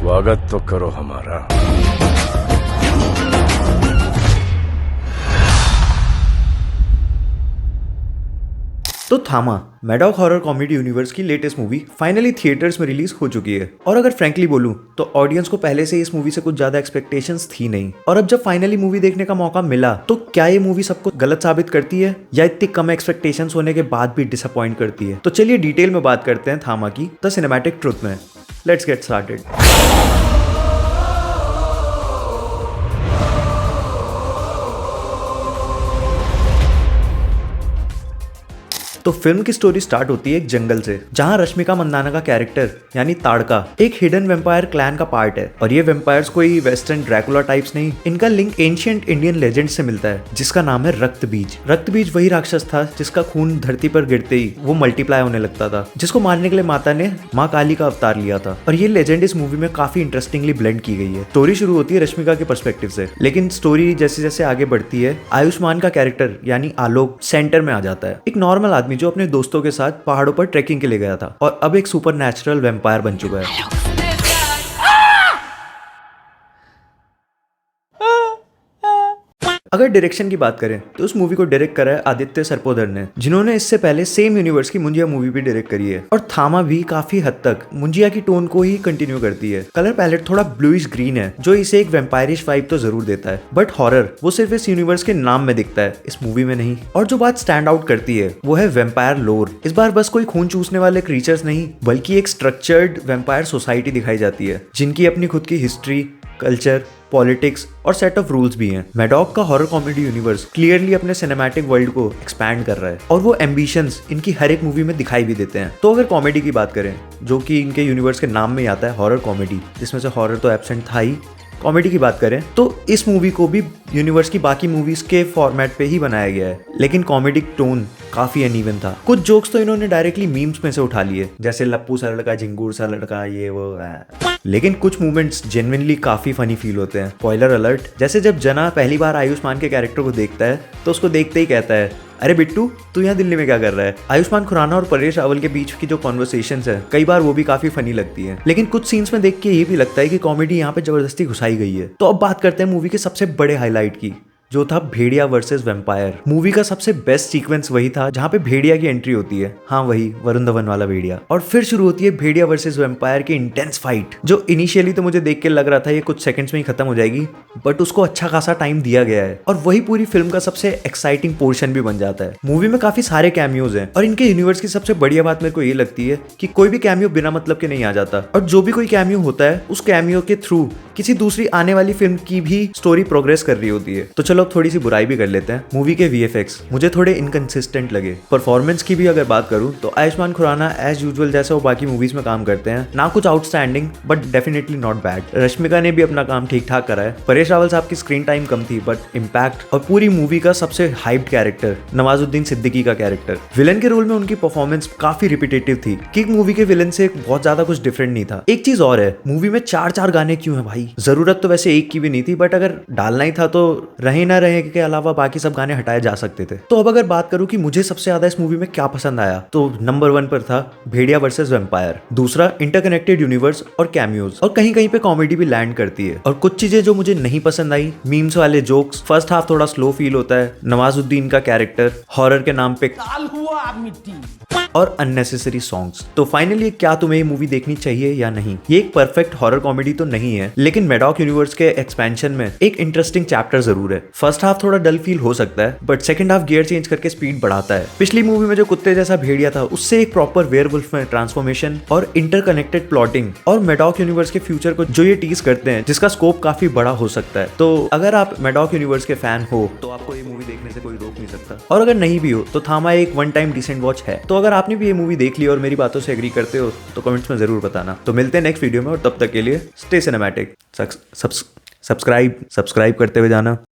स्वागत तो करो हमारा। तो थामा मैडॉक हॉरर कॉमेडी यूनिवर्स की लेटेस्ट मूवी फाइनली थिएटर्स में रिलीज हो चुकी है। और अगर फ्रैंकली बोलूं तो ऑडियंस को पहले से इस मूवी से कुछ ज्यादा एक्सपेक्टेशंस थी नहीं, और अब जब फाइनली मूवी देखने का मौका मिला तो क्या ये मूवी सबको गलत साबित करती है या इतनी कम एक्सपेक्टेशंस होने के बाद भी डिसअपॉइंट करती है? तो चलिए डिटेल में बात करते हैं थामा की द सिनेमैटिक ट्रुथ में। Let's get started. तो फिल्म की स्टोरी स्टार्ट होती है एक जंगल से, जहां रश्मिका मंदाना का कैरेक्टर यानी ताड़का एक हिडन वेम्पायर क्लैन का पार्ट है। और ये वेम्पायर्स कोई वेस्टर्न ड्रैकुला टाइप्स नहीं, इनका लिंक एंशिएंट इंडियन लेजेंड से मिलता है जिसका नाम है रक्त बीज। रक्त बीज वही राक्षस था जिसका खून धरती पर गिरते ही वो मल्टीप्लाई होने लगता था, जिसको मारने के लिए माता ने माँ काली का अवतार लिया था। और ये लेजेंड इस मूवी में काफी इंटरेस्टिंगली ब्लेंड की गई है। स्टोरी शुरू होती है रश्मिका के पर्सपेक्टिव से, लेकिन स्टोरी जैसे जैसे आगे बढ़ती है आयुष्मान का कैरेक्टर यानी आलोक सेंटर में आ जाता है। एक नॉर्मल आदमी जो अपने दोस्तों के साथ पहाड़ों पर ट्रैकिंग के लिए गया था और अब एक सुपर नेचुरल वेम्पायर बन चुका है। अगर डायरेक्शन की बात करें तो उस मूवी को डायरेक्ट करा है आदित्य सरपोदर ने, जिन्होंने इससे पहले सेम यूनिवर्स की मुंजिया मूवी भी डायरेक्ट करी है। और थामा भी काफी हद तक मुंजिया की टोन को ही कंटिन्यू करती है। कलर पैलेट थोड़ा ब्लूइश ग्रीन है जो इसे एक वेम्पायरिश वाइब तो जरूर देता है, बट हॉरर वो सिर्फ इस यूनिवर्स के नाम में दिखता है, इस मूवी में नहीं। और जो बात स्टैंड आउट करती है वो है वेम्पायर लोर। इस बार बस कोई खून चूसने वाले क्रीचर्स नहीं, बल्कि एक स्ट्रक्चर्ड वेम्पायर सोसाइटी दिखाई जाती है जिनकी अपनी खुद की हिस्ट्री, कल्चर, पॉलिटिक्स और सेट ऑफ रूल्स भी हैं। मैडॉक का हॉरर कॉमेडी यूनिवर्स क्लियरली अपने सिनेमैटिक वर्ल्ड को एक्सपैंड कर रहा है और वो एम्बिशंस इनकी हर एक मूवी में दिखाई भी देते हैं। तो अगर कॉमेडी की बात करें, जो कि इनके यूनिवर्स के नाम में ही आता है हॉरर कॉमेडी, जिसमें से हॉरर तो एब्सेंट था ही, कॉमेडी की बात करें तो इस मूवी को भी यूनिवर्स की बाकी मूवीज के फॉर्मेट पे ही बनाया गया है, लेकिन कॉमेडिक टोन काफी अनइवन था। कुछ जोक्स तो इन्होंने डायरेक्टली मीम्स में से उठा लिए, जैसे लप्पू सा लड़का, झिंगूर सा लड़का, ये वो लेकिन कुछ मूवमेंट्स जेन्युइनली काफी फनी फील होते हैं। स्पॉइलर अलर्ट, जैसे जब जना पहली बार आयुष्मान के कैरेक्टर को देखता है तो उसको देखते ही कहता है, अरे बिट्टू तू यहाँ दिल्ली में क्या कर रहा है? आयुष्मान खुराना और परेश रावल के बीच की जो कॉन्वर्सेशंस है कई बार वो भी काफी फनी लगती है, लेकिन कुछ सीन्स में देख के ये भी लगता है कि कॉमेडी यहाँ पे जबरदस्ती घुसाई गई है। तो अब बात करते हैं मूवी के सबसे बड़े हाईलाइट की, जो था भेड़िया वर्सेस वेम्पायर। मूवी का सबसे बेस्ट सीक्वेंस वही था जहाँ पे भेड़िया की एंट्री होती है, हाँ वही वरुण धवन वाला भेड़िया, और फिर शुरू होती है भेड़िया वर्सेस वेम्पायर की इंटेंस फाइट, जो इनिशियली तो मुझे देख के लग रहा था ये कुछ सेकंड्स में ही खत्म हो जाएगी, बट उसको अच्छा खासा टाइम दिया गया है और वही पूरी फिल्म का सबसे एक्साइटिंग पोर्शन भी बन जाता है। मूवी में काफी सारे कैमियोज हैं और इनके यूनिवर्स की सबसे बढ़िया बात मेरे को ये लगती है कि कोई भी कैमियो बिना मतलब के नहीं आ जाता, और जो भी कोई कैमियो होता है उस कैमियो के थ्रू किसी दूसरी आने वाली फिल्म की भी स्टोरी प्रोग्रेस कर रही होती है। तो चलो अब थोड़ी सी बुराई भी कर लेते हैं। मूवी के वीएफएक्स मुझे थोड़े इनकंसिस्टेंट लगे। परफॉर्मेंस की भी अगर बात करूं तो आयुष्मान खुराना एज यूजुअल जैसा वो बाकी मूवीज में काम करते हैं, ना कुछ outstanding but definitely not bad. Rashmika ने भी अपना काम ठीक ठाक करा है। परेश रावल साहब की स्क्रीन टाइम कम थी बट इम्पैक्ट, और पूरी मूवी का सबसे हाइप्ड कैरेक्टर नवाजुद्दीन सिद्दीकी का कैरेक्टर। विलन के रोल में उनकी परफॉर्मेंस काफी रिपीटेटिव थी। किक मूवी के विलन से बहुत ज्यादा कुछ डिफरेंट नहीं था। एक चीज और है, मूवी में 4 गाने क्यों है भाई? जरूरत तो वैसे एक की भी नहीं थी, बट अगर डालना ही था तो रहे ना रहे के अलावा बाकी सब गाने हटाए जा सकते थे। तो अब अगर बात करूं कि मुझे सबसे ज्यादा इस मूवी में क्या पसंद आया, तो नंबर 1 पर था भेड़िया वर्सेस वेम्पायर, दूसरा इंटरकनेक्टेड यूनिवर्स और कैमियोज, और कहीं कहीं पे कॉमेडी भी लैंड करती है। और कुछ चीजें जो मुझे नहीं पसंद आई, मीम्स वाले जोक्स, फर्स्ट हाफ थोड़ा स्लो फील होता है, नवाजुद्दीन का कैरेक्टर, हॉरर के नाम पे और अननेसेसरी सॉन्ग्स। तो फाइनली क्या तुम्हें ये मूवी देखनी चाहिए या नहीं? ये एक परफेक्ट हॉरर कॉमेडी तो नहीं है, लेकिन मैडॉक यूनिवर्स के एक्सपेंशन में एक इंटरेस्टिंग चैप्टर जरूर है। फर्स्ट हाफ थोड़ा डल फील हो सकता है but second half gear change करके स्पीड बढ़ाता है। पिछली मूवी में जो कुत्ते जैसा भेड़िया था उससे एक प्रॉपर वेयरवुल्फ में ट्रांसफॉर्मेशन और इंटरकनेक्टेड प्लॉटिंग, और मैडॉक यूनिवर्स के फ्यूचर को जो ये टीज करते हैं जिसका स्कोप काफी बड़ा हो सकता है। तो अगर आप मैडॉक यूनिवर्स के फैन हो तो आपको ये मूवी देखने से कोई रोक नहीं सकता, और अगर नहीं भी हो तो थामा एक वन टाइम डिसेंट वॉच है। तो अगर आपने भी ये मूवी देख ली और मेरी बातों से एग्री करते हो तो कमेंट्स में जरूर बताना। तो मिलते हैं नेक्स्ट वीडियो में, और तब तक के लिए स्टे सिनेमैटिक। सब्सक्राइब करते हुए जाना।